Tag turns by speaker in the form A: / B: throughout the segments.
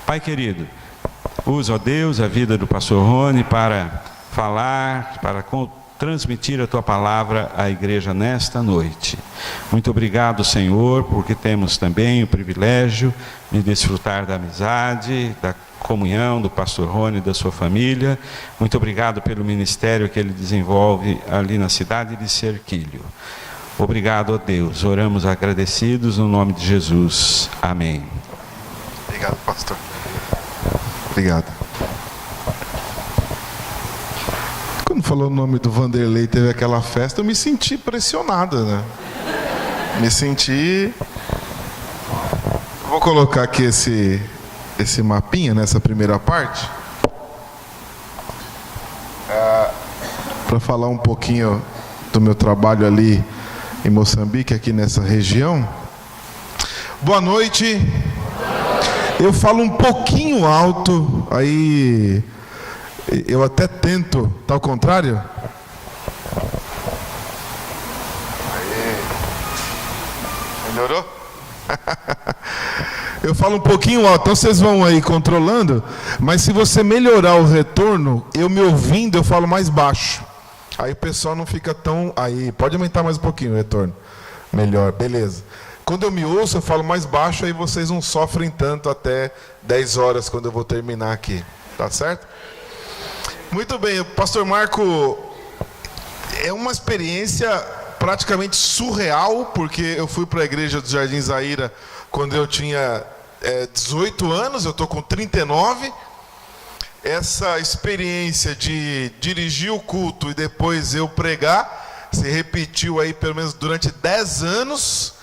A: Pai querido, usa, ó Deus, a vida do pastor Rony para falar, para transmitir a Tua palavra à igreja nesta noite. Muito obrigado, Senhor, porque temos também o privilégio de desfrutar da amizade, da comunhão do pastor Rony e da sua família. Muito obrigado pelo ministério que ele desenvolve ali na cidade de Serquilho. Obrigado, ó Deus. Oramos agradecidos no nome de Jesus. Amém.
B: Obrigado, pastor. Obrigado. Quando falou o nome do Vanderlei, teve aquela festa, eu me senti pressionado, né? Me senti... Vou colocar aqui esse mapinha nessa primeira parte. Para falar um pouquinho do meu trabalho ali em Moçambique, aqui nessa região. Boa noite. Eu falo um pouquinho alto, aí eu até tento, tá ao contrário? Aí. Melhorou? Eu falo um pouquinho alto, então vocês vão aí controlando, mas se você melhorar o retorno, eu me ouvindo, eu falo mais baixo. Aí o pessoal não fica tão... Aí, pode aumentar mais um pouquinho o retorno. Melhor, beleza. Quando eu me ouço, eu falo mais baixo, aí vocês não sofrem tanto até 10 horas, quando eu vou terminar aqui. Tá certo? Muito bem, Pastor Marco, é uma experiência praticamente surreal, porque eu fui para a igreja do Jardim Zaira quando eu tinha 18 anos, eu estou com 39. Essa experiência de dirigir o culto e depois eu pregar, se repetiu aí pelo menos durante 10 anos.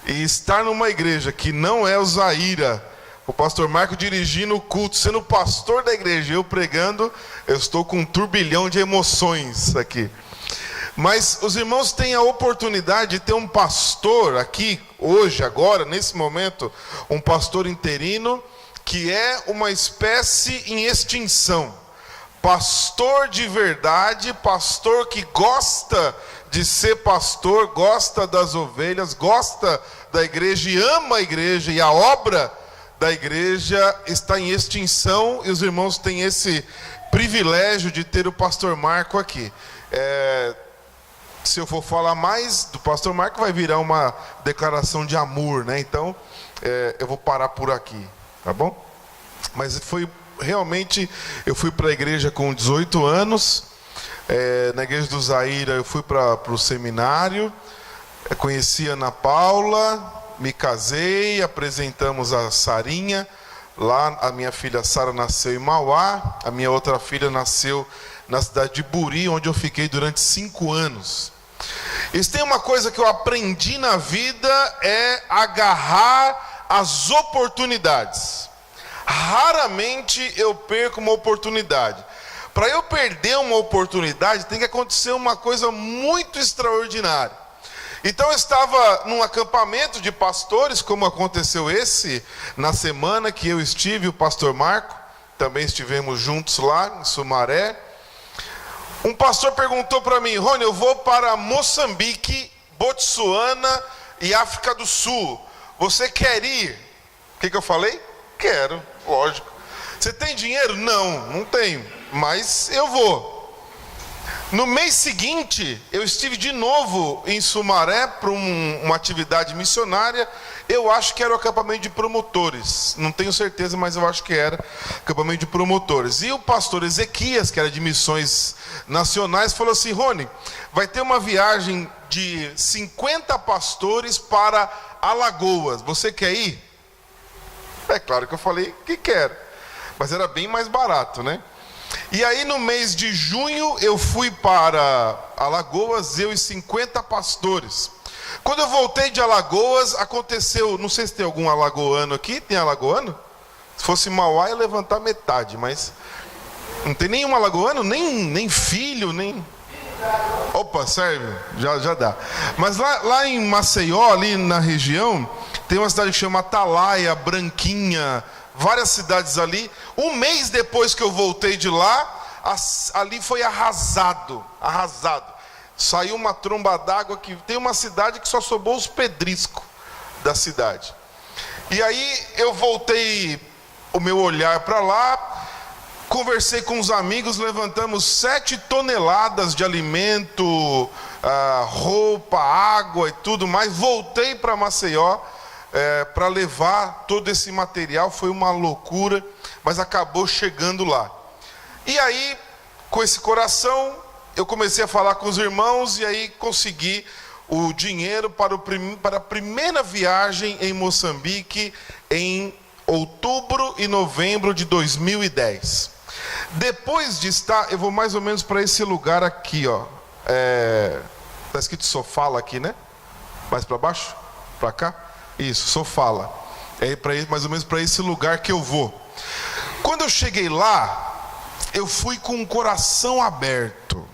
B: E estar numa igreja que não é o Zaira, o pastor Marco dirigindo o culto, sendo pastor da igreja, eu pregando, eu estou com um turbilhão de emoções aqui. Mas os irmãos têm a oportunidade de ter um pastor aqui, hoje, agora, nesse momento, um pastor interino, que é uma espécie em extinção. Pastor de verdade, pastor que gosta de ser pastor, gosta das ovelhas, gosta da igreja e ama a igreja, e a obra da igreja está em extinção, e os irmãos têm esse privilégio de ter o pastor Marco aqui. Se eu for falar mais do pastor Marco, vai virar uma declaração de amor, né? Então, eu vou parar por aqui, tá bom? Mas foi realmente, eu fui para a igreja com 18 anos, na igreja do Zaira eu fui para o seminário, conheci a Ana Paula, me casei, apresentamos a Sarinha, lá a minha filha Sara nasceu em Mauá, a minha outra filha nasceu na cidade de Buri, onde eu fiquei durante 5 anos. E se tem uma coisa que eu aprendi na vida, é agarrar as oportunidades. Raramente eu perco uma oportunidade. Para eu perder uma oportunidade, tem que acontecer uma coisa muito extraordinária. Então eu estava num acampamento de pastores, como aconteceu esse, na semana que eu estive, o pastor Marco, também estivemos juntos lá em Sumaré. Um pastor perguntou para mim: Rony, eu vou para Moçambique, Botsuana e África do Sul. Você quer ir? O que eu falei? Quero, lógico. Você tem dinheiro? Não tenho, mas eu vou. No mês seguinte, eu estive de novo em Sumaré para uma atividade missionária. Eu acho que era o acampamento de promotores. Não tenho certeza, mas eu acho que era acampamento de promotores. E o pastor Ezequias, que era de missões nacionais, falou assim: Rony, vai ter uma viagem de 50 pastores para Alagoas. Você quer ir? É claro que eu falei que quero. Mas era bem mais barato, né? E aí no mês de junho eu fui para Alagoas, eu e 50 pastores. Quando eu voltei de Alagoas, aconteceu, não sei se tem algum alagoano aqui, tem alagoano? Se fosse Mauá, ia levantar metade, mas não tem nenhum alagoano, nem filho, nem... Opa, serve, já dá. Mas lá em Maceió, ali na região, tem uma cidade que chama Atalaia, Branquinha, várias cidades ali. Um mês depois que eu voltei de lá, ali foi arrasado. Saiu uma tromba d'água, que tem uma cidade que só sobrou os pedriscos da cidade. E aí eu voltei o meu olhar para lá, conversei com os amigos, levantamos 7 toneladas de alimento, roupa, água e tudo mais. Voltei para Maceió para levar todo esse material. Foi uma loucura, mas acabou chegando lá. E aí, com esse coração, eu comecei a falar com os irmãos e aí consegui o dinheiro para a primeira viagem em Moçambique em outubro e novembro de 2010. Depois de estar, eu vou mais ou menos para esse lugar aqui, ó. Tá escrito Sofala aqui, né? Mais para baixo? Para cá? Isso, Sofala. Mais ou menos para esse lugar que eu vou. Quando eu cheguei lá, eu fui com o coração aberto.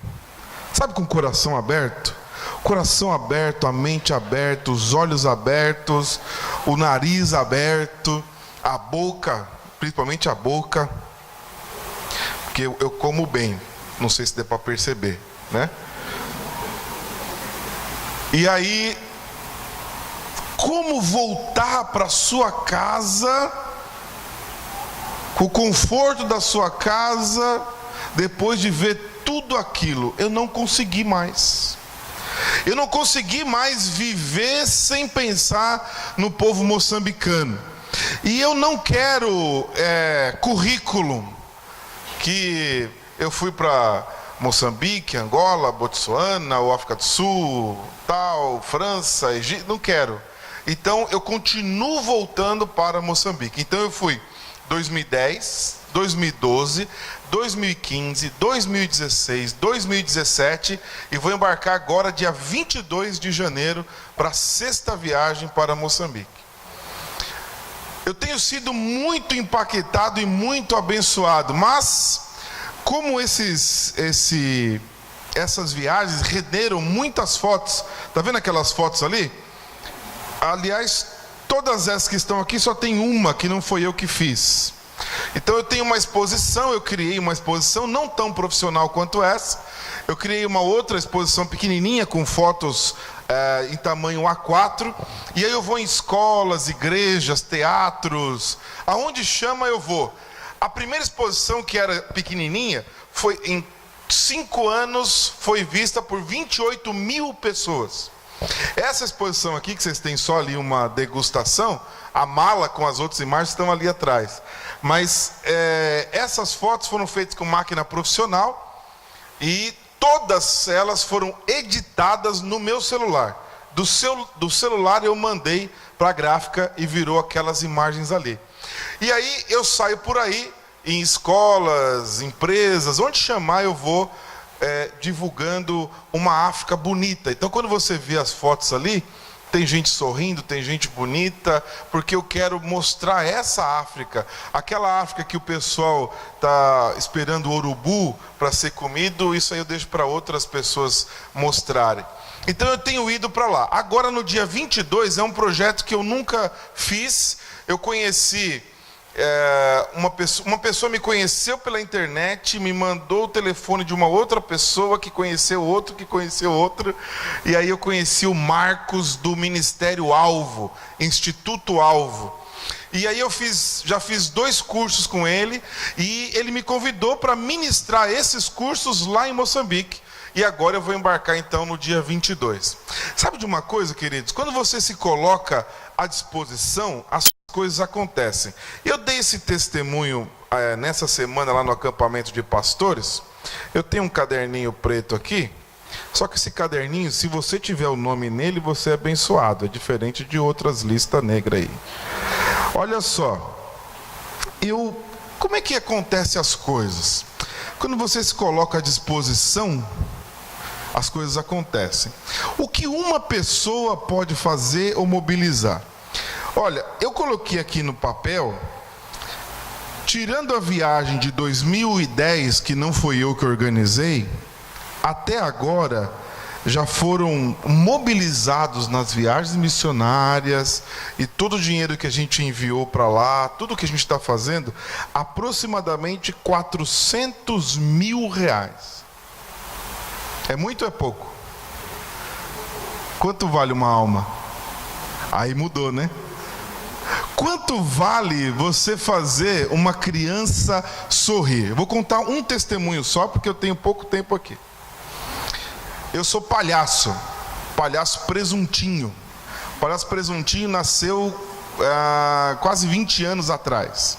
B: Sabe, com o coração aberto? Coração aberto, a mente aberta, os olhos abertos, o nariz aberto, a boca, principalmente a boca, porque eu como bem, não sei se dá para perceber, né? E aí, como voltar para sua casa, com o conforto da sua casa, depois de ver tudo aquilo? Eu não consegui mais. Eu não consegui mais viver sem pensar no povo moçambicano. E eu não quero currículo que eu fui para Moçambique, Angola, Botsuana, ou África do Sul, tal, França, Egito. Não quero. Então eu continuo voltando para Moçambique. Então eu fui 2010, 2012, 2015, 2016, 2017 e vou embarcar agora dia 22 de janeiro para a 6ª viagem para Moçambique. Eu tenho sido muito impactado e muito abençoado, mas como essas viagens renderam muitas fotos, tá vendo aquelas fotos ali? Aliás, todas essas que estão aqui, só tem uma que não foi eu que fiz. Então eu tenho uma exposição, eu criei uma exposição não tão profissional quanto essa. Eu criei uma outra exposição pequenininha com fotos em tamanho A4. E aí eu vou em escolas, igrejas, teatros, aonde chama eu vou. A primeira exposição, que era pequenininha, foi em 5 anos, foi vista por 28 mil pessoas. Essa exposição aqui, que vocês têm só ali uma degustação, a mala com as outras imagens estão ali atrás. Mas essas fotos foram feitas com máquina profissional e todas elas foram editadas no meu celular. Do celular eu mandei para a gráfica e virou aquelas imagens ali. E aí eu saio por aí, em escolas, empresas, onde chamar eu vou divulgando uma África bonita. Então quando você vê as fotos ali, tem gente sorrindo, tem gente bonita, porque eu quero mostrar essa África, aquela África que o pessoal está esperando o urubu para ser comido. Isso aí eu deixo para outras pessoas mostrarem. Então eu tenho ido para lá. Agora no dia 22 é um projeto que eu nunca fiz. Eu conheci uma pessoa me conheceu pela internet, me mandou o telefone de uma outra pessoa que conheceu outro, que conheceu outro, e aí eu conheci o Marcos do Ministério Alvo, Instituto Alvo. E aí eu já fiz 2 cursos com ele, e ele me convidou para ministrar esses cursos lá em Moçambique. E agora eu vou embarcar então no dia 22. Sabe de uma coisa, queridos? Quando você se coloca à disposição, as coisas acontecem. Eu dei esse testemunho nessa semana lá no acampamento de pastores. Eu tenho um caderninho preto aqui. Só que esse caderninho, se você tiver o nome nele, você é abençoado. É diferente de outras listas negras aí. Olha só. Como é que acontecem as coisas? Quando você se coloca à disposição, as coisas acontecem. O que uma pessoa pode fazer ou mobilizar? Olha, eu coloquei aqui no papel, tirando a viagem de 2010, que não foi eu que organizei, até agora já foram mobilizados nas viagens missionárias e todo o dinheiro que a gente enviou para lá, tudo que a gente está fazendo, aproximadamente 400 mil reais. É muito ou é pouco? Quanto vale uma alma? Aí mudou, né? Quanto vale você fazer uma criança sorrir? Eu vou contar um testemunho só, porque eu tenho pouco tempo aqui. Eu sou palhaço presuntinho. O palhaço presuntinho nasceu quase 20 anos atrás.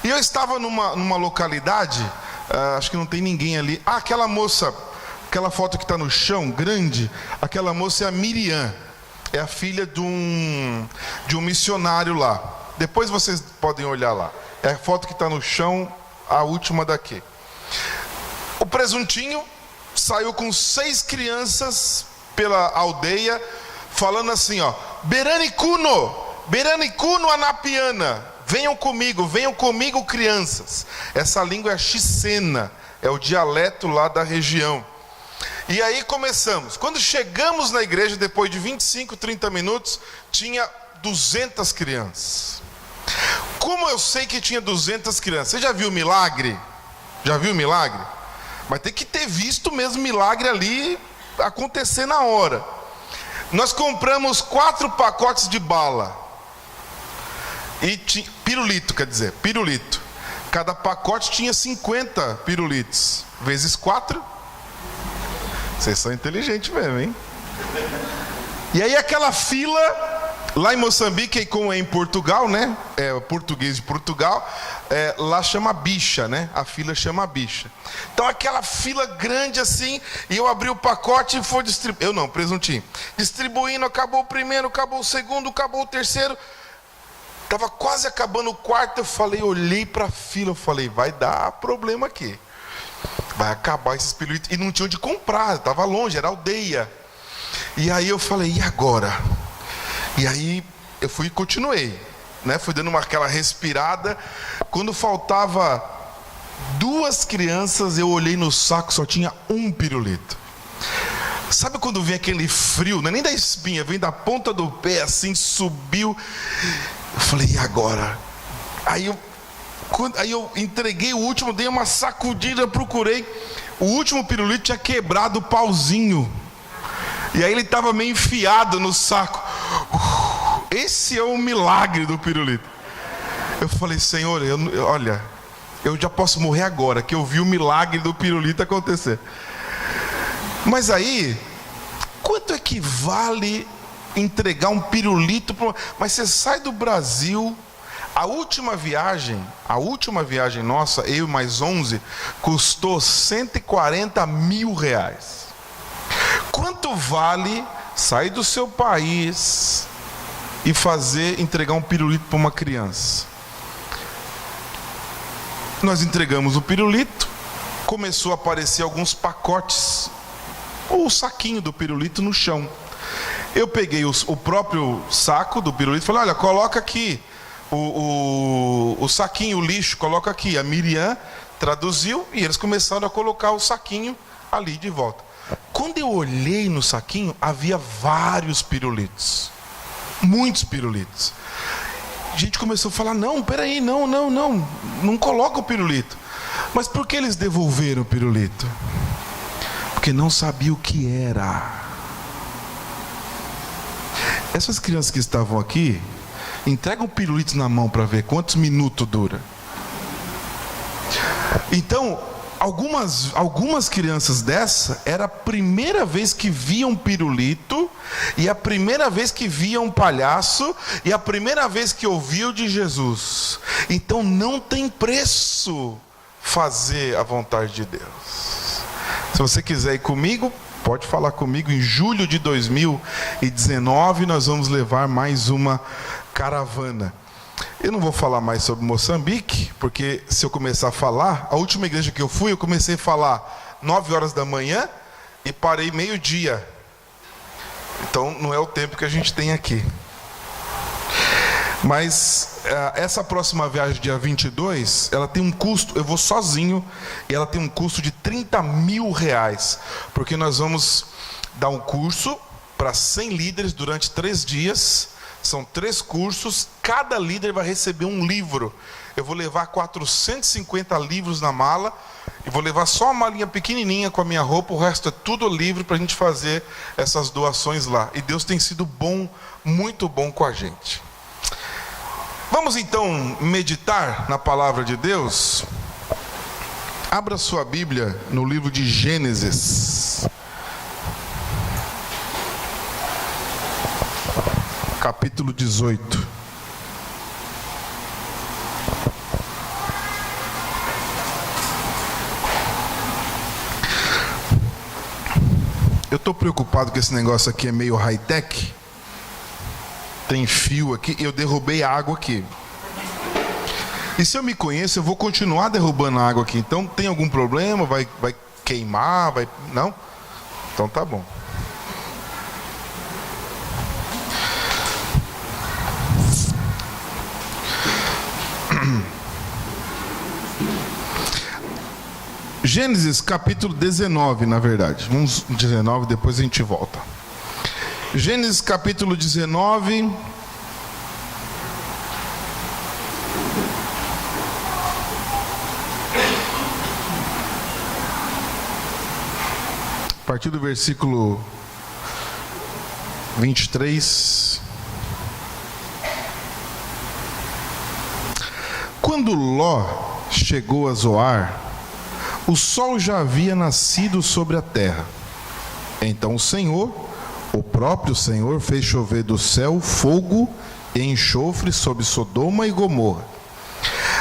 B: E eu estava numa localidade, acho que não tem ninguém ali. Aquela moça, aquela foto que está no chão, grande, aquela moça é a Miriam. É a filha de um missionário lá. Depois vocês podem olhar lá. É a foto que está no chão, a última daqui. O presuntinho saiu com 6 crianças pela aldeia, falando assim, ó: Beranicuno Anapiana, venham comigo crianças. Essa língua é a xicena, é o dialeto lá da região. E aí começamos. Quando chegamos na igreja, depois de 25, 30 minutos, tinha 200 crianças. Como eu sei que tinha 200 crianças? Você já viu milagre? Já viu milagre? Mas tem que ter visto mesmo milagre ali acontecer na hora. Nós compramos 4 pacotes de bala. Pirulito, quer dizer, pirulito. Cada pacote tinha 50 pirulitos. Vezes 4. Vocês são inteligentes mesmo, hein? E aí aquela fila, lá em Moçambique, e como é em Portugal, né? É o português de Portugal, lá chama bicha, né? A fila chama bicha. Então aquela fila grande assim, e eu abri o pacote e fui distribuindo. Eu não, presuntinho. Distribuindo, acabou o primeiro, acabou o segundo, acabou o terceiro. Estava quase acabando o quarto, olhei para a fila, eu falei, vai dar problema aqui. Vai acabar esses pirulitos. E não tinha onde comprar, estava longe, era aldeia. E aí eu falei, e agora? E aí eu fui e continuei, né? Fui dando aquela respirada. Quando faltava 2 crianças, eu olhei no saco, só tinha 1 pirulito. Sabe quando vem aquele frio, não é nem da espinha, vem da ponta do pé, assim, subiu. Eu falei, e agora? Aí eu entreguei o último, dei uma sacudida, procurei. O último pirulito tinha quebrado o pauzinho. E aí ele estava meio enfiado no saco. Esse é o milagre do pirulito. Eu falei, Senhor, olha, eu já posso morrer agora, que eu vi o milagre do pirulito acontecer. Mas aí, quanto é que vale entregar um pirulito? Mas você sai do Brasil... A última viagem nossa, eu e mais 11, custou 140 mil reais. Quanto vale sair do seu país e entregar um pirulito para uma criança? Nós entregamos o pirulito, começou a aparecer alguns pacotes, o saquinho do pirulito no chão. Eu peguei o próprio saco do pirulito e falei, olha, coloca aqui. O saquinho, o lixo, coloca aqui. A Miriam traduziu e eles começaram a colocar o saquinho ali de volta. Quando eu olhei no saquinho, havia vários pirulitos, muitos pirulitos. A gente começou a falar, não, peraí, não coloca o pirulito. Mas por que eles devolveram o pirulito? Porque não sabia o que era. Essas crianças que estavam aqui, entregam pirulito na mão para ver quantos minutos dura. Então, algumas crianças dessa, era a primeira vez que viam pirulito, e a primeira vez que viam um palhaço, e a primeira vez que ouviu de Jesus. Então não tem preço fazer a vontade de Deus. Se você quiser ir comigo, pode falar comigo. Em julho de 2019 nós vamos levar mais uma caravana. Eu não vou falar mais sobre Moçambique, porque se eu começar a falar, a última igreja que eu fui, eu comecei a falar 9 horas da manhã e parei meio-dia. Então não é o tempo que a gente tem aqui. Mas essa próxima viagem, dia 22, ela tem um custo, eu vou sozinho, e ela tem um custo de 30 mil reais, porque nós vamos dar um curso para 100 líderes durante 3 dias. São 3 cursos, cada líder vai receber um livro. Eu vou levar 450 livros na mala, e vou levar só uma malinha pequenininha com a minha roupa, o resto é tudo livre para a gente fazer essas doações lá. E Deus tem sido bom, muito bom com a gente. Vamos então meditar na palavra de Deus? Abra sua Bíblia no livro de Gênesis, capítulo 18. Eu estou preocupado que esse negócio aqui é meio high-tech. Tem fio aqui, eu derrubei água aqui. E se eu me conheço, eu vou continuar derrubando água aqui. Então tem algum problema? Vai queimar? Não? Então tá bom. Gênesis capítulo 19, na verdade. Vamos 19, depois a gente volta. Gênesis capítulo 19. A partir do versículo 23. Quando Ló chegou a Zoar, o sol já havia nascido sobre a terra. Então o Senhor, o próprio Senhor, fez chover do céu fogo e enxofre sobre Sodoma e Gomorra.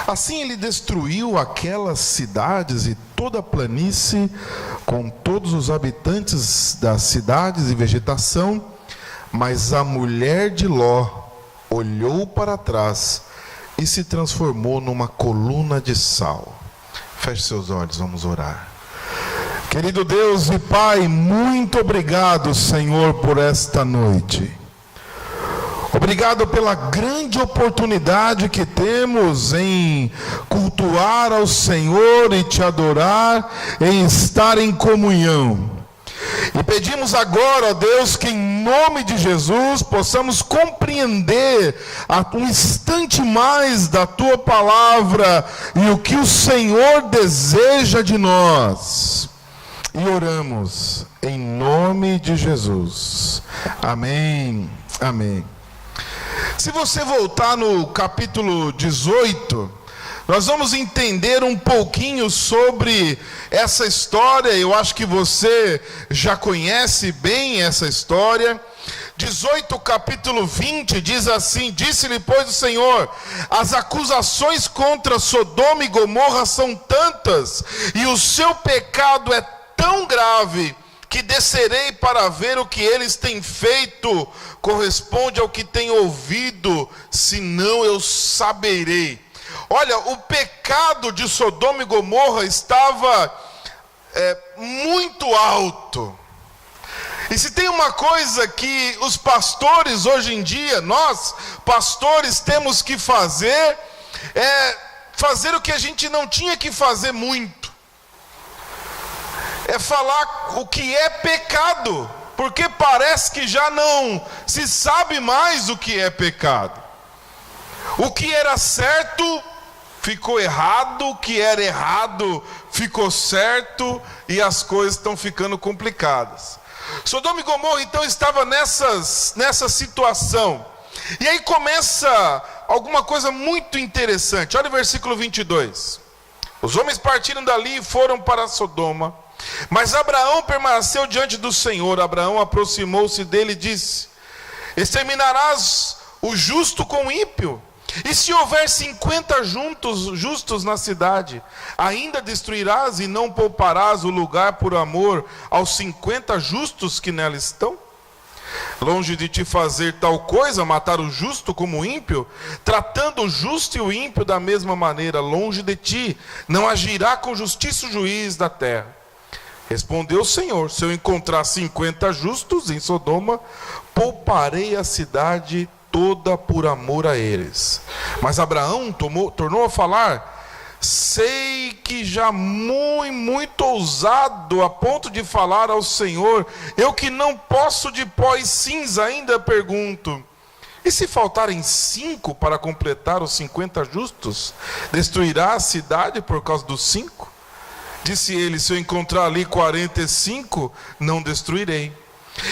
B: Assim ele destruiu aquelas cidades e toda a planície, com todos os habitantes das cidades e vegetação. Mas a mulher de Ló olhou para trás e se transformou numa coluna de sal. Feche seus olhos, vamos orar. Querido Deus e Pai, muito obrigado, Senhor, por esta noite. Obrigado pela grande oportunidade que temos em cultuar ao Senhor e te adorar, em estar em comunhão. E pedimos agora, ó Deus, que em nome de Jesus possamos compreender um instante mais da Tua palavra e o que o Senhor deseja de nós. E oramos em nome de Jesus. Amém. Amém. Se você voltar no capítulo 18, nós vamos entender um pouquinho sobre essa história. Eu acho que você já conhece bem essa história. 18, capítulo 20, diz assim: disse-lhe, pois, o Senhor: as acusações contra Sodoma e Gomorra são tantas, e o seu pecado é tão grave, que descerei para ver o que eles têm feito corresponde ao que tenho ouvido, senão eu saberei. Olha, o pecado de Sodoma e Gomorra estava muito alto. E se tem uma coisa que os pastores hoje em dia, nós pastores temos que fazer, é fazer o que a gente não tinha que fazer muito. É falar o que é pecado, porque parece que já não se sabe mais o que é pecado. O que era certo ficou errado, o que era errado ficou certo, e as coisas estão ficando complicadas. Sodoma e Gomorra então estava nessa situação. E aí começa alguma coisa muito interessante. Olha o versículo 22. Os homens partiram dali e foram para Sodoma. Mas Abraão permaneceu diante do Senhor. Abraão aproximou-se dele e disse: exterminarás o justo com o ímpio? E se houver 50 justos na cidade, ainda destruirás e não pouparás o lugar por amor aos 50 justos que nela estão? Longe de te fazer tal coisa, matar o justo como o ímpio, tratando o justo e o ímpio da mesma maneira, longe de ti, não agirá com justiça o juiz da terra. Respondeu o Senhor: se eu encontrar 50 justos em Sodoma, pouparei a cidade toda por amor a eles. Mas Abraão tornou a falar: sei que já muito ousado, a ponto de falar ao Senhor, eu que não posso de pó e cinza, ainda pergunto: e se faltarem 5 para completar os 50 justos, destruirá a cidade por causa dos 5? Disse ele: se eu encontrar ali 45, não destruirei.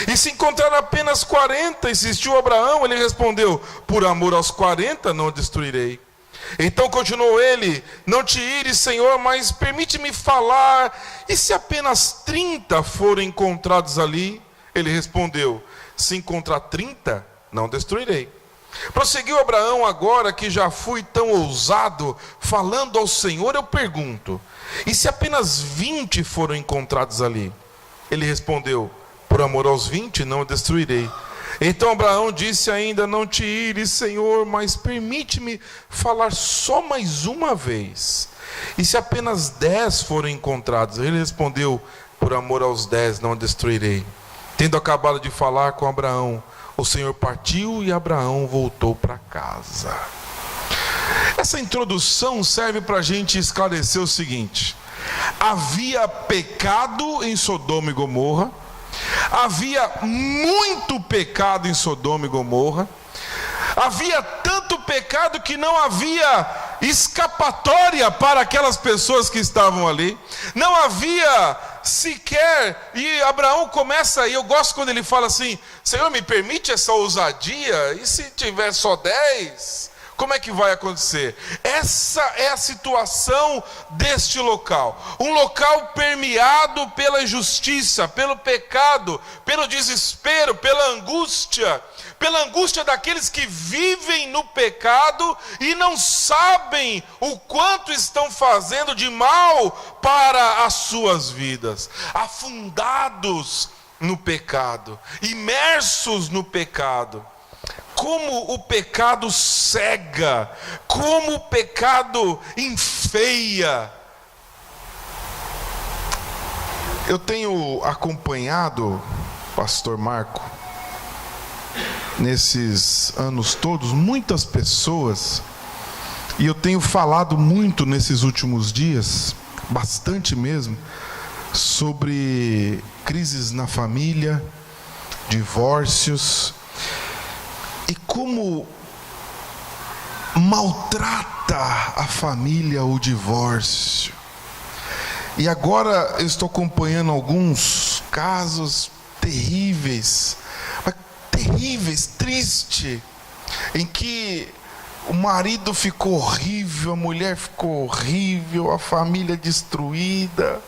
B: E se encontrar apenas 40, insistiu Abraão, ele respondeu: por amor aos 40 não destruirei. Então continuou ele: não te ires, Senhor, mas permite-me falar, e se apenas 30 forem encontrados ali? Ele respondeu: se encontrar 30, não destruirei. Prosseguiu Abraão: agora que já fui tão ousado, falando ao Senhor, eu pergunto, e se apenas 20 foram encontrados ali? Ele respondeu: por amor aos 20 não destruirei. Então Abraão disse ainda: não te ires, Senhor, mas permite-me falar só mais uma vez. E se apenas 10 forem encontrados? Ele respondeu: por amor aos 10 não destruirei. Tendo acabado de falar com Abraão, o Senhor partiu e Abraão voltou para casa. Essa introdução serve para a gente esclarecer o seguinte: havia pecado em Sodoma e Gomorra, havia muito pecado em Sodoma e Gomorra, havia tanto pecado que não havia escapatória para aquelas pessoas que estavam ali, não havia sequer. E Abraão começa, e eu gosto quando ele fala assim: Senhor, me permite essa ousadia, e se tiver só 10? Como é que vai acontecer? Essa é a situação deste local. Um local permeado pela injustiça, pelo pecado, pelo desespero, pela angústia daqueles que vivem no pecado e não sabem o quanto estão fazendo de mal para as suas vidas. Afundados no pecado, imersos no pecado. Como o pecado cega, como o pecado enfeia. Eu tenho acompanhado, pastor Marco, nesses anos todos, muitas pessoas, e eu tenho falado muito nesses últimos dias, bastante mesmo, sobre crises na família, divórcios, e como maltrata a família o divórcio. E agora eu estou acompanhando alguns casos terríveis, triste, em que o marido ficou horrível, a mulher ficou horrível, a família destruída.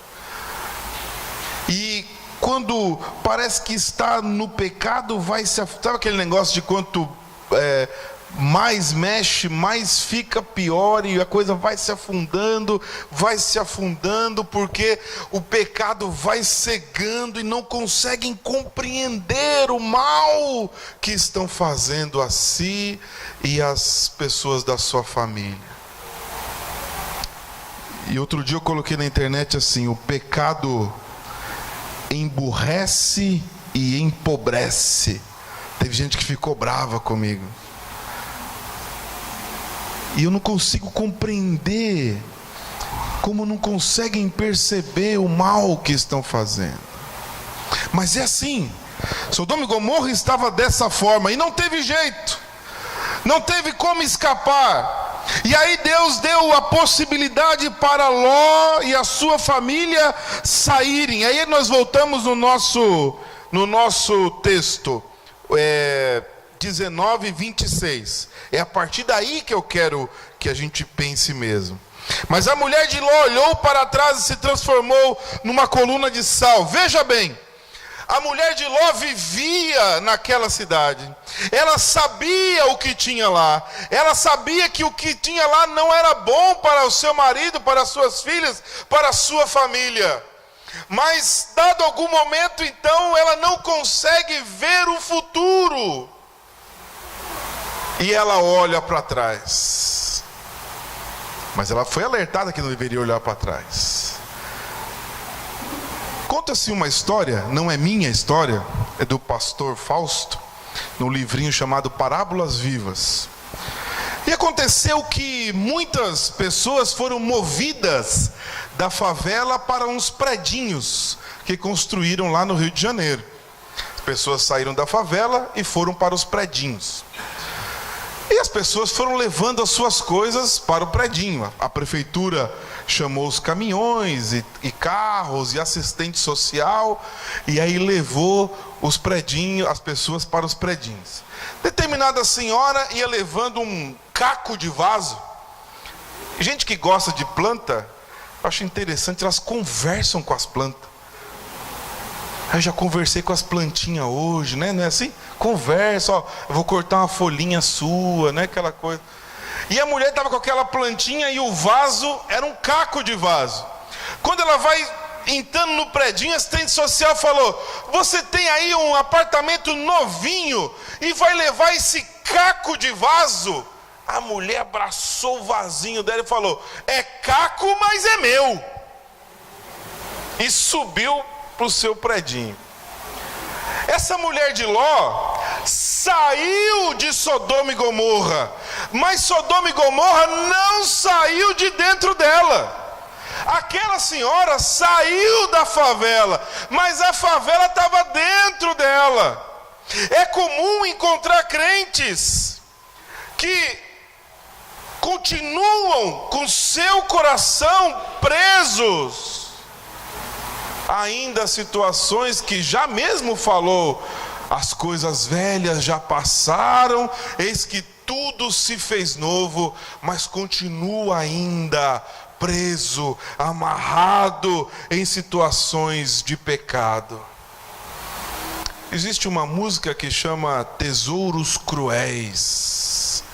B: E quando parece que está no pecado, sabe aquele negócio de quanto mais mexe, mais fica pior, e a coisa vai se afundando, porque o pecado vai cegando e não conseguem compreender o mal que estão fazendo a si e as pessoas da sua família. E outro dia eu coloquei na internet assim: o pecado emburrece e empobrece. Teve gente que ficou brava comigo. E eu não consigo compreender como não conseguem perceber o mal que estão fazendo. Mas é assim. Sodoma e Gomorra estava dessa forma e não teve jeito. Não teve como escapar. E aí Deus deu a possibilidade para Ló e a sua família saírem. Aí nós voltamos no nosso texto 19 e 26. É a partir daí que eu quero que a gente pense mesmo. Mas a mulher de Ló olhou para trás e se transformou numa coluna de sal. Veja bem, a mulher de Ló vivia naquela cidade. Ela sabia o que tinha lá. Ela sabia que o que tinha lá não era bom para o seu marido, para as suas filhas, para a sua família. Mas, dado algum momento, então, ela não consegue ver o futuro. E ela olha para trás. Mas ela foi alertada que não deveria olhar para trás. Conta-se uma história, não é minha história, é do pastor Fausto, no livrinho chamado Parábolas Vivas. E aconteceu que muitas pessoas foram movidas da favela para uns predinhos que construíram lá no Rio de Janeiro. As pessoas saíram da favela e foram para os predinhos. E as pessoas foram levando as suas coisas para o predinho. A prefeitura chamou os caminhões e carros e assistente social, e aí levou os predinhos, as pessoas para os predinhos. Determinada senhora ia levando um caco de vaso. Gente que gosta de planta, eu acho interessante, elas conversam com as plantas. Eu já conversei com as plantinhas hoje, né? Não é assim? Conversa, ó, eu vou cortar uma folhinha sua, né? Aquela coisa. E a mulher estava com aquela plantinha e o vaso era um caco de vaso. Quando ela vai entrando no predinho, a assistente social falou: você tem aí um apartamento novinho e vai levar esse caco de vaso? A mulher abraçou o vasinho dela e falou: é caco, mas é meu. E subiu para o seu predinho. Essa mulher de Ló saiu de Sodoma e Gomorra, mas Sodoma e Gomorra não saiu de dentro dela. Aquela senhora saiu da favela, mas a favela estava dentro dela. É comum encontrar crentes que continuam com seu coração presos ainda situações que já mesmo falou: as coisas velhas já passaram, eis que tudo se fez novo, mas continua ainda preso, amarrado em situações de pecado. Existe uma música que chama Tesouros Cruéis.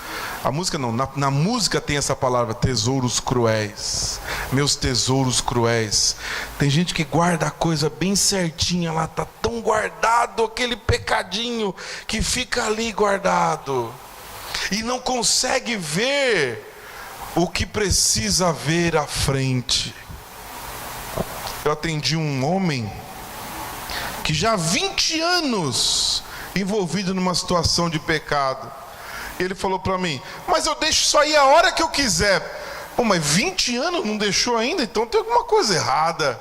B: A música não, na música tem essa palavra, tesouros cruéis. Meus tesouros cruéis. Tem gente que guarda a coisa bem certinha lá, está tão guardado aquele pecadinho que fica ali guardado. E não consegue ver o que precisa ver à frente. Eu atendi um homem que já há 20 anos envolvido numa situação de pecado. Ele falou para mim: mas eu deixo isso aí a hora que eu quiser. Pô, mas 20 anos não deixou ainda? Então tem alguma coisa errada.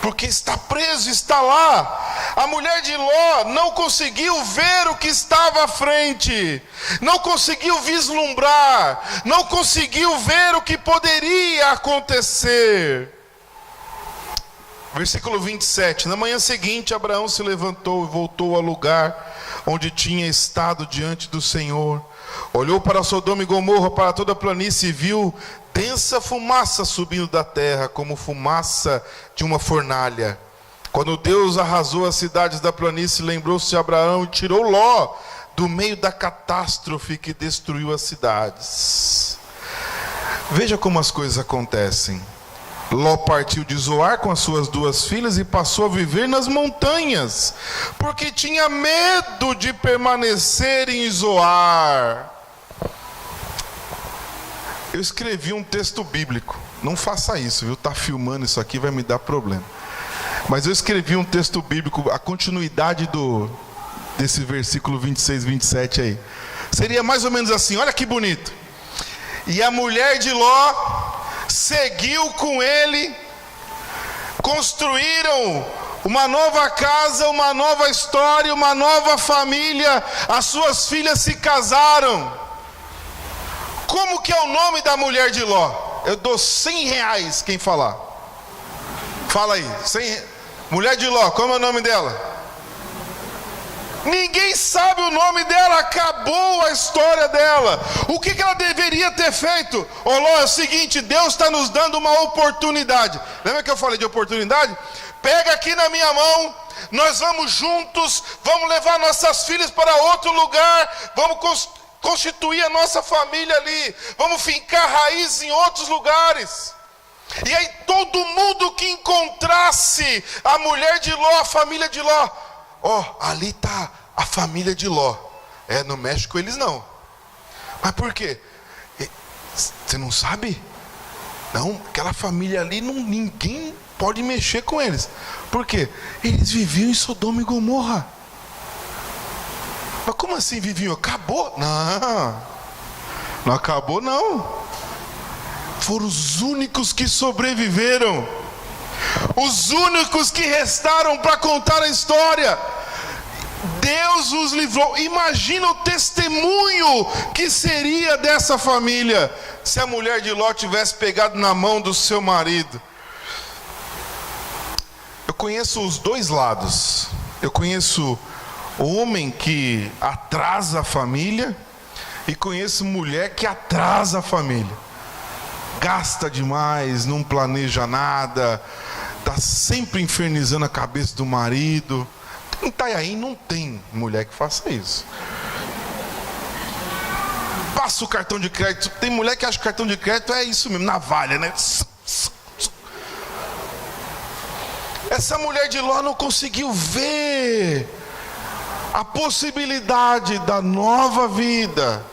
B: Porque está preso, está lá. A mulher de Ló não conseguiu ver o que estava à frente. Não conseguiu vislumbrar. Não conseguiu ver o que poderia acontecer. Versículo 27. Na manhã seguinte, Abraão se levantou e voltou ao lugar onde tinha estado diante do Senhor. Olhou para Sodoma e Gomorra, para toda a planície, e viu densa fumaça subindo da terra, como fumaça de uma fornalha. Quando Deus arrasou as cidades da planície, lembrou-se de Abraão e tirou Ló do meio da catástrofe que destruiu as cidades. Veja como as coisas acontecem. Ló partiu de Zoar com as suas 2 filhas e passou a viver nas montanhas, porque tinha medo de permanecer em Zoar. Eu escrevi um texto bíblico. Não faça isso, viu? Tá filmando isso aqui, vai me dar problema. Mas eu escrevi um texto bíblico, a continuidade desse versículo 26, 27 aí. Seria mais ou menos assim, olha que bonito. E a mulher de Ló seguiu com ele, construíram uma nova casa, uma nova história, uma nova família, as suas filhas se casaram. Como que é o nome da mulher de Ló? Eu dou R$100 quem falar. Fala aí, 100. Mulher de Ló, como é o nome dela? Ninguém sabe o nome dela, acabou a história dela. O que ela deveria ter feito? Ô Ló, é o seguinte, Deus está nos dando uma oportunidade. Lembra que eu falei de oportunidade? Pega aqui na minha mão, nós vamos juntos, vamos levar nossas filhas para outro lugar, vamos constituir a nossa família ali, vamos fincar raiz em outros lugares. E aí todo mundo que encontrasse a mulher de Ló, a família de Ló, ó, ali está a família de Ló. Não mexe com eles não. Mas por quê? Você não sabe? Não, aquela família ali, ninguém pode mexer com eles. Por quê? Eles viviam em Sodoma e Gomorra. Mas como assim viviam? Acabou? Não acabou não. Foram os únicos que sobreviveram. Os únicos que restaram para contar a história. Deus os livrou. Imagina o testemunho que seria dessa família se a mulher de Ló tivesse pegado na mão do seu marido. Eu conheço os dois lados. Eu conheço o homem que atrasa a família e conheço mulher que atrasa a família. Gasta demais, não planeja nada, está sempre infernizando a cabeça do marido. Em Itanhaém não tem mulher que faça isso. Passa o cartão de crédito. Tem mulher que acha que o cartão de crédito é isso mesmo, navalha, né? Essa mulher de Ló não conseguiu ver a possibilidade da nova vida,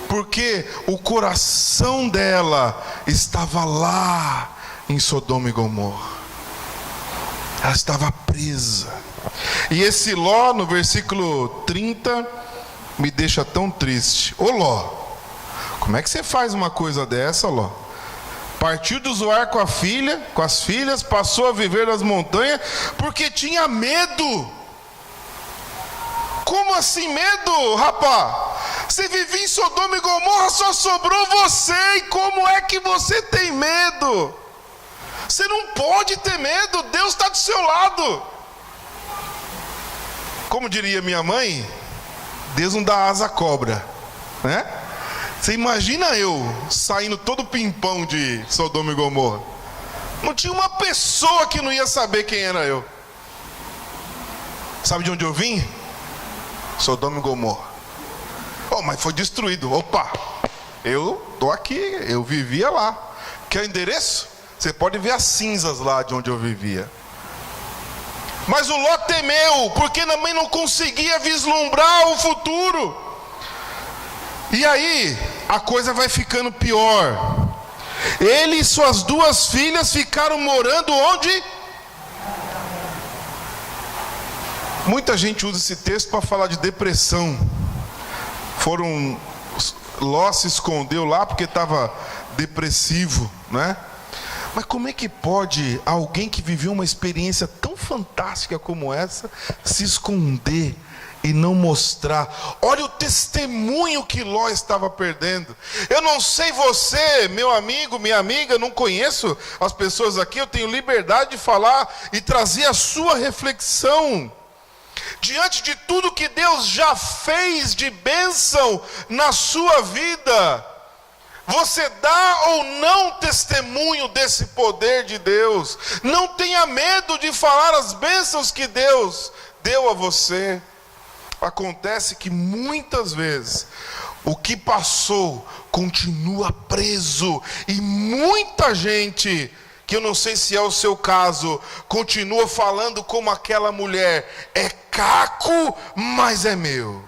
B: porque o coração dela estava lá em Sodoma e Gomorra. Ela estava presa. E esse Ló, no versículo 30, me deixa tão triste. Ô Ló, como é que você faz uma coisa dessa, Ló? Partiu de Zoar com as filhas, passou a viver nas montanhas, porque tinha medo. Como assim medo, rapá? Você vivia em Sodoma e Gomorra, só sobrou você, e como é que você tem medo? Você não pode ter medo, Deus está do seu lado. Como diria minha mãe, Deus não dá asa à cobra, né? Você imagina eu saindo todo pimpão de Sodoma e Gomorra. Não tinha uma pessoa que não ia saber quem era eu. Sabe de onde eu vim? Sodoma e Gomorra. Oh, mas foi destruído. Opa, eu tô aqui, eu vivia lá. Quer o endereço? Você pode ver as cinzas lá de onde eu vivia. Mas o Ló temeu, porque também não conseguia vislumbrar o futuro. E aí, a coisa vai ficando pior. Ele e suas duas filhas ficaram morando onde? Muita gente usa esse texto para falar de depressão. Ló se escondeu lá porque estava depressivo, né? Mas como é que pode alguém que viveu uma experiência tão fantástica como essa se esconder e não mostrar? Olha o testemunho que Ló estava perdendo. Eu não sei você, meu amigo, minha amiga, não conheço as pessoas aqui, eu tenho liberdade de falar e trazer a sua reflexão. Diante de tudo que Deus já fez de bênção na sua vida, você dá ou não testemunho desse poder de Deus? Não tenha medo de falar as bênçãos que Deus deu a você. Acontece que muitas vezes o que passou continua preso, e muita gente, que eu não sei se é o seu caso, continua falando como aquela mulher: é caco, mas é meu.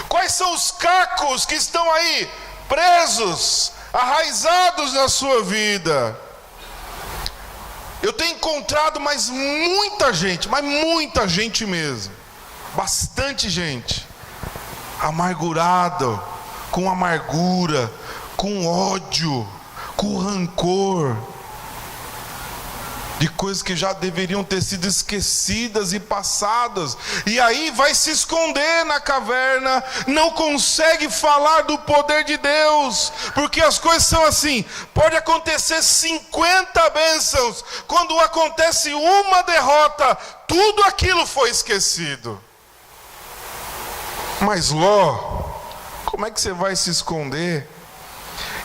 B: Quais são os cacos que estão aí presos, arraizados na sua vida? Eu tenho encontrado mas muita gente mesmo, bastante gente, amargurado, com amargura, com ódio, com rancor, de coisas que já deveriam ter sido esquecidas e passadas, e aí vai se esconder na caverna, não consegue falar do poder de Deus, porque as coisas são assim: pode acontecer 50 bênçãos, quando acontece uma derrota, tudo aquilo foi esquecido. Mas Ló, como é que você vai se esconder?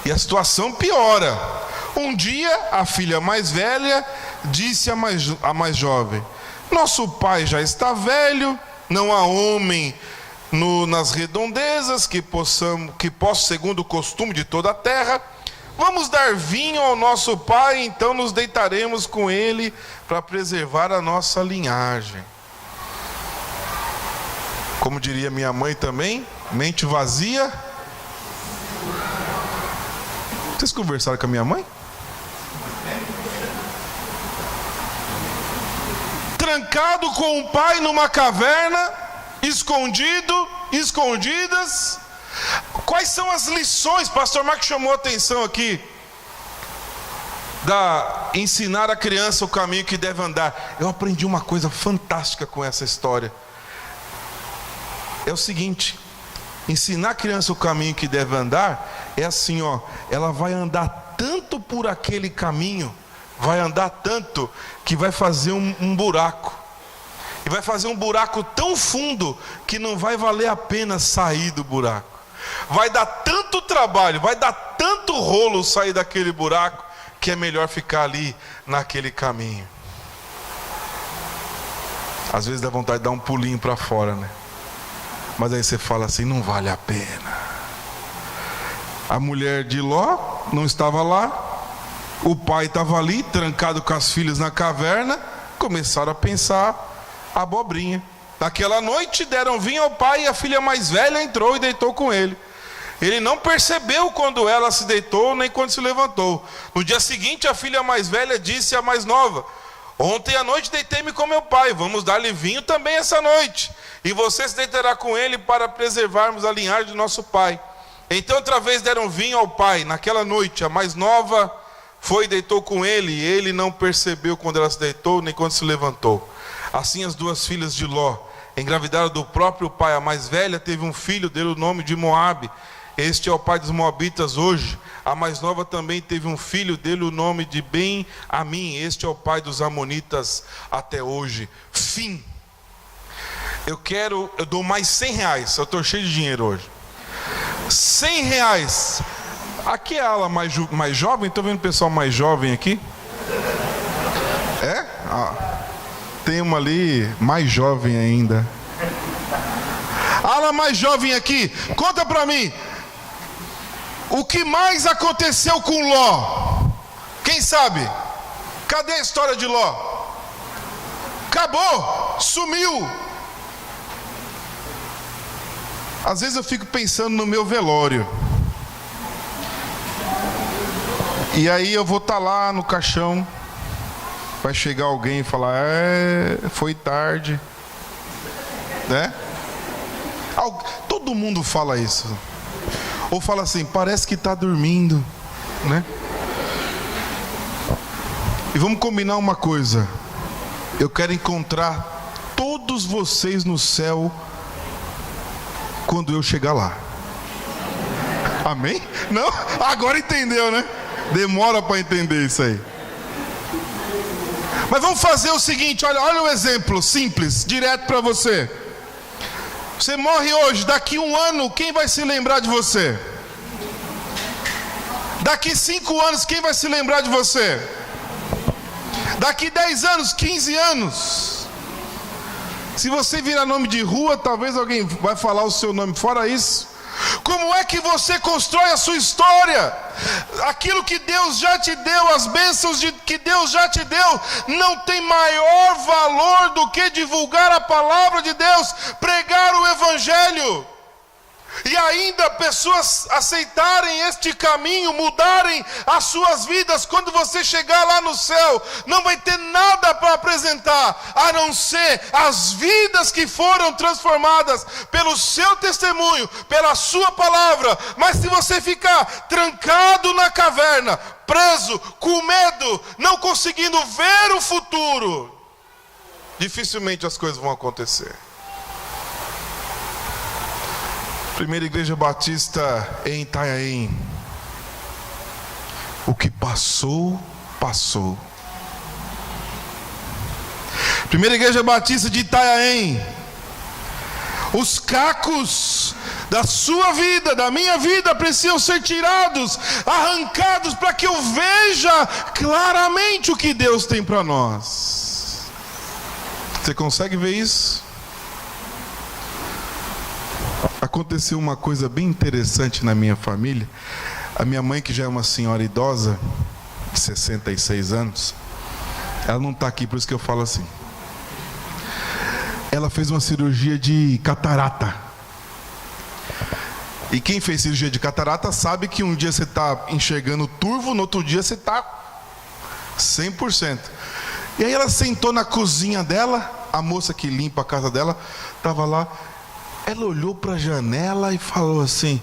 B: E a situação piora. Um dia a filha mais velha disse a mais jovem: nosso pai já está velho, não há homem nas redondezas que possa, segundo o costume de toda a terra, vamos dar vinho ao nosso pai, então nos deitaremos com ele para preservar a nossa linhagem. Como diria minha mãe também, mente vazia. Vocês conversaram com a minha mãe? Trancado com o pai numa caverna, escondidas. Quais são as lições? Pastor Marcos chamou a atenção aqui. ensinar a criança o caminho que deve andar. Eu aprendi uma coisa fantástica com essa história. É o seguinte: ensinar a criança o caminho que deve andar é assim, ó, ela vai andar tanto por aquele caminho, vai andar tanto que vai fazer um buraco. E vai fazer um buraco tão fundo que não vai valer a pena sair do buraco. Vai dar tanto trabalho, vai dar tanto rolo sair daquele buraco, que é melhor ficar ali naquele caminho. Às vezes dá vontade de dar um pulinho para fora, né? Mas aí você fala assim, não vale a pena. A mulher de Ló não estava lá, o pai estava ali, trancado com as filhas na caverna. Começaram a pensar abobrinha. Naquela noite deram vinho ao pai e a filha mais velha entrou e deitou com ele. Ele não percebeu quando ela se deitou, nem quando se levantou. No dia seguinte, a filha mais velha disse à mais nova: ontem à noite deitei-me com meu pai, vamos dar-lhe vinho também essa noite, e você se deitará com ele para preservarmos a linhagem de nosso pai. Então outra vez deram vinho ao pai. Naquela noite, a mais nova foi e deitou com ele, e ele não percebeu quando ela se deitou, nem quando se levantou. Assim as duas filhas de Ló engravidaram do próprio pai. A mais velha teve um filho, deu o nome de Moabe. Este é o pai dos moabitas hoje. A mais nova também teve um filho, deu o nome de Ben-Amim. Este é o pai dos amonitas até hoje. Fim. Eu dou mais R$100. Eu estou cheio de dinheiro hoje. R$100. Aqui é a ala mais jovem. Estou vendo o pessoal mais jovem aqui. É? Tem uma ali mais jovem ainda. Ala mais jovem aqui, conta pra mim. O que mais aconteceu com Ló? Quem sabe? Cadê a história de Ló? Acabou, sumiu. Às vezes eu fico pensando no meu velório. E aí eu vou estar lá no caixão. Vai chegar alguém e falar: foi tarde, né? Todo mundo fala isso. Ou fala assim: parece que está dormindo, né? E vamos combinar uma coisa: eu quero encontrar todos vocês no céu quando eu chegar lá. Amém? Não? Agora entendeu, né? Demora para entender isso aí. Mas vamos fazer o seguinte, olha o exemplo simples, direto para você. Você morre hoje, daqui 1 ano, quem vai se lembrar de você? Daqui 5 anos, quem vai se lembrar de você? Daqui 10 anos, 15 anos. Se você virar nome de rua, talvez alguém vai falar o seu nome. Fora isso, como é que você constrói a sua história? Aquilo que Deus já te deu, as bênçãos que Deus já te deu, não tem maior valor do que divulgar a palavra de Deus, pregar o Evangelho. E ainda pessoas aceitarem este caminho, mudarem as suas vidas. Quando você chegar lá no céu, não vai ter nada para apresentar, a não ser as vidas que foram transformadas pelo seu testemunho, pela sua palavra. Mas se você ficar trancado na caverna, preso, com medo, não conseguindo ver o futuro, dificilmente as coisas vão acontecer. Primeira Igreja Batista em Itanhaém. O que passou, passou. Primeira Igreja Batista de Itanhaém. Os cacos da sua vida, da minha vida, precisam ser tirados, arrancados, para que eu veja claramente o que Deus tem para nós. Você consegue ver isso? Aconteceu uma coisa bem interessante na minha família. A minha mãe, que já é uma senhora idosa, de 66 anos, ela não está aqui, por isso que eu falo assim. Ela fez uma cirurgia de catarata. E quem fez cirurgia de catarata sabe que um dia você está enxergando turvo, no outro dia você está 100%. E aí ela sentou na cozinha dela, a moça que limpa a casa dela estava lá. Ela olhou para a janela e falou assim: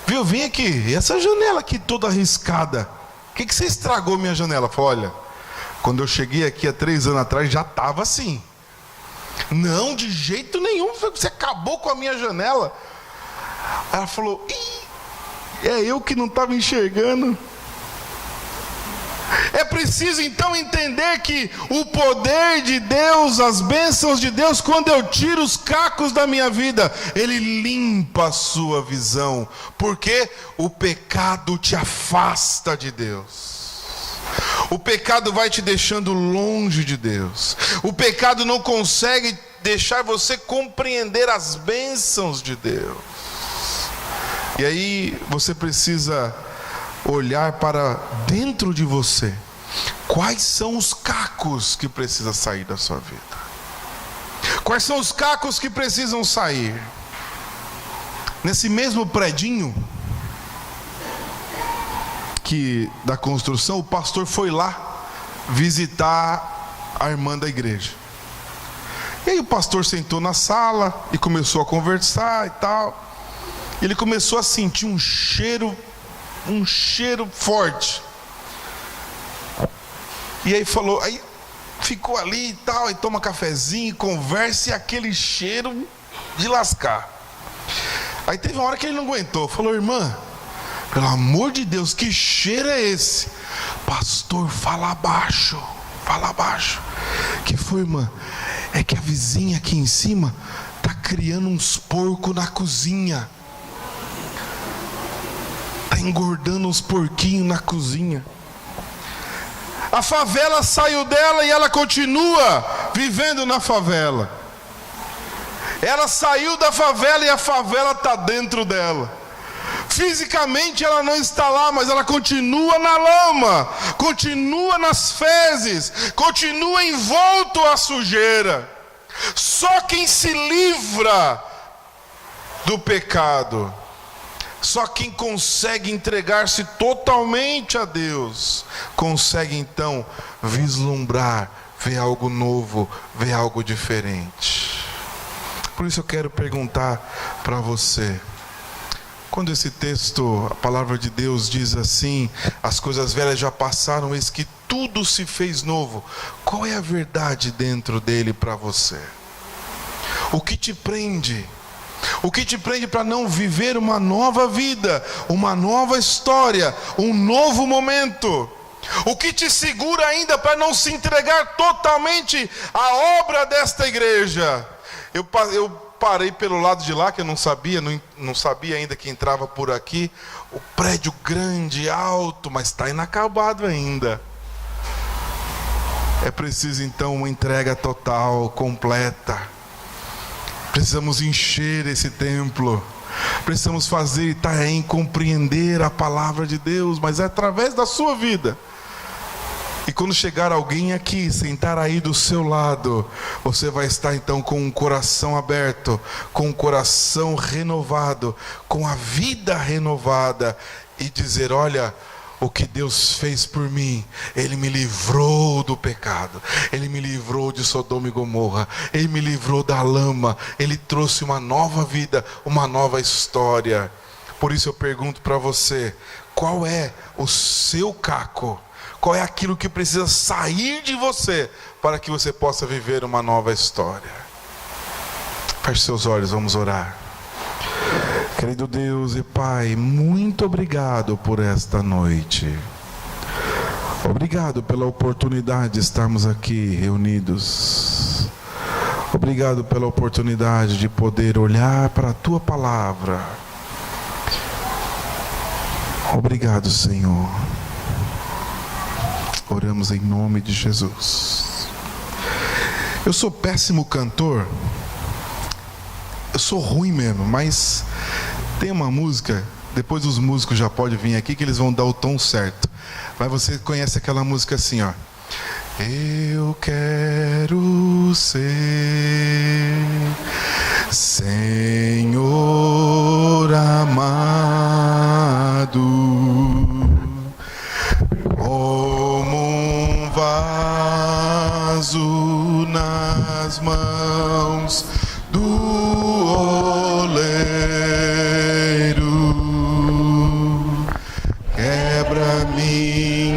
B: viu, vem aqui, essa janela aqui toda arriscada, Por que você estragou minha janela? Eu falei, olha, quando eu cheguei aqui há 3 anos atrás, já estava assim. Não, de jeito nenhum, você acabou com a minha janela. Ela falou, é eu que não estava enxergando. É preciso então entender que o poder de Deus, as bênçãos de Deus, quando eu tiro os cacos da minha vida, Ele limpa a sua visão, porque o pecado te afasta de Deus. O pecado vai te deixando longe de Deus. O pecado não consegue deixar você compreender as bênçãos de Deus. E aí você precisa olhar para dentro de você. Quais são os cacos que precisam sair da sua vida? Quais são os cacos que precisam sair? Nesse mesmo predinho da construção, o pastor foi lá visitar a irmã da igreja. E aí o pastor sentou na sala e começou a conversar e tal. Ele começou a sentir um cheiro forte. E aí falou, aí ficou ali e tal, e toma cafezinho, conversa, e aquele cheiro de lascar. Aí teve uma hora que ele não aguentou, falou, irmã, pelo amor de Deus, que cheiro é esse? Pastor, fala baixo. Que foi, irmã? É que a vizinha aqui em cima tá criando uns porcos na cozinha. Tá engordando uns porquinhos na cozinha. A favela saiu dela e ela continua vivendo na favela. Ela saiu da favela e a favela está dentro dela. Fisicamente ela não está lá, mas ela continua na lama, continua nas fezes, continua envolto à sujeira. Só quem se livra do pecado, só quem consegue entregar-se totalmente a Deus, consegue então vislumbrar, ver algo novo, ver algo diferente. Por isso eu quero perguntar para você, quando esse texto, a palavra de Deus diz assim, as coisas velhas já passaram, eis que tudo se fez novo, qual é a verdade dentro dele para você? O que te prende? O que te prende para não viver uma nova vida, uma nova história, um novo momento? O que te segura ainda para não se entregar totalmente à obra desta igreja? Eu parei pelo lado de lá, que eu não sabia ainda que entrava por aqui. O prédio grande, alto, mas está inacabado ainda. É preciso então uma entrega total, completa. Precisamos encher esse templo. Precisamos fazer Itaém compreender a palavra de Deus, mas é através da sua vida. E quando chegar alguém aqui, sentar aí do seu lado, você vai estar então com um coração aberto, com um coração renovado, com a vida renovada, e dizer, olha, o que Deus fez por mim, Ele me livrou do pecado, Ele me livrou de Sodoma e Gomorra, Ele me livrou da lama, Ele trouxe uma nova vida, uma nova história. Por isso eu pergunto para você, qual é o seu caco? Qual é aquilo que precisa sair de você para que você possa viver uma nova história? Feche seus olhos, vamos orar. Querido Deus e Pai, muito obrigado por esta noite. Obrigado pela oportunidade de estarmos aqui reunidos. Obrigado pela oportunidade de poder olhar para a Tua palavra. Obrigado, Senhor. Oramos em nome de Jesus. Eu sou péssimo cantor. Eu sou ruim mesmo, mas tem uma música, depois os músicos já podem vir aqui que eles vão dar o tom certo. Mas você conhece aquela música assim, ó. Eu quero ser Senhor amado, como um vaso nas mãos do oleiro. Quebra minha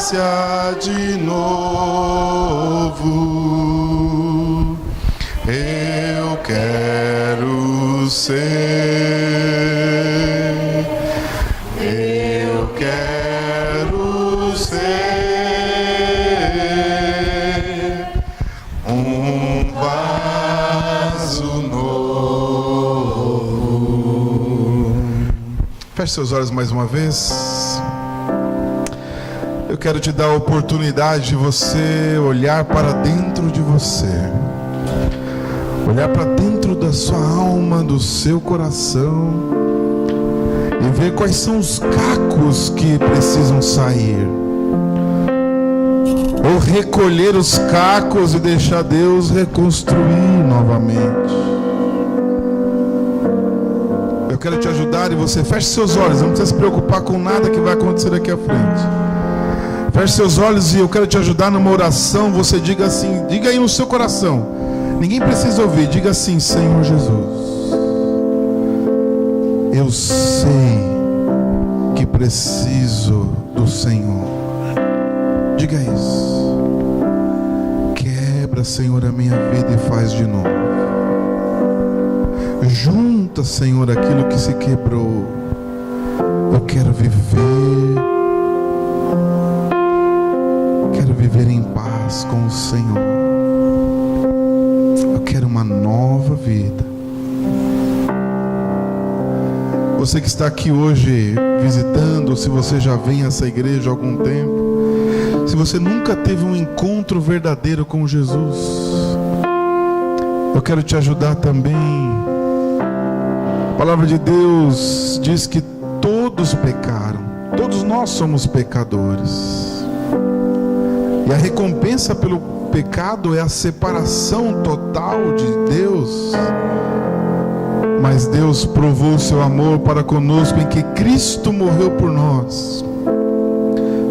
B: graça de novo. Eu quero ser, eu quero ser um vaso novo. Feche seus olhos mais uma vez. Eu quero te dar a oportunidade de você olhar para dentro de você. Olhar para dentro da sua alma, do seu coração, e ver quais são os cacos que precisam sair. Ou recolher os cacos e deixar Deus reconstruir novamente. Eu quero te ajudar e você feche seus olhos, não precisa se preocupar com nada que vai acontecer aqui à frente. Feche seus olhos e eu quero te ajudar numa oração. Você diga assim, diga aí no seu coração. Ninguém precisa ouvir, diga assim: Senhor Jesus, eu sei que preciso do Senhor. Diga isso. Quebra, Senhor, a minha vida e faz de novo. Junta, Senhor, aquilo que se quebrou. Eu quero viver. Quero viver em paz com o Senhor. Quero uma nova vida. Você que está aqui hoje visitando, se você já vem a essa igreja há algum tempo, se você nunca teve um encontro verdadeiro com Jesus, eu quero te ajudar também. A palavra de Deus diz que todos pecaram, todos nós somos pecadores, e a recompensa pelo pecado é a separação total de Deus. Mas Deus provou o seu amor para conosco em que Cristo morreu por nós,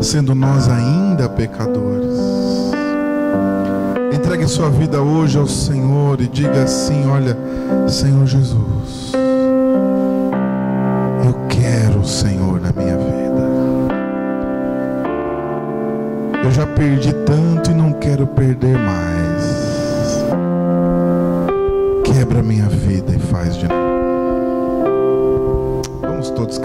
B: sendo nós ainda pecadores. Entregue sua vida hoje ao Senhor e diga assim: olha, Senhor Jesus, eu quero o Senhor na minha vida. Eu já perdi tanto e não quero perder mais. Quebra minha vida e faz de novo. Vamos todos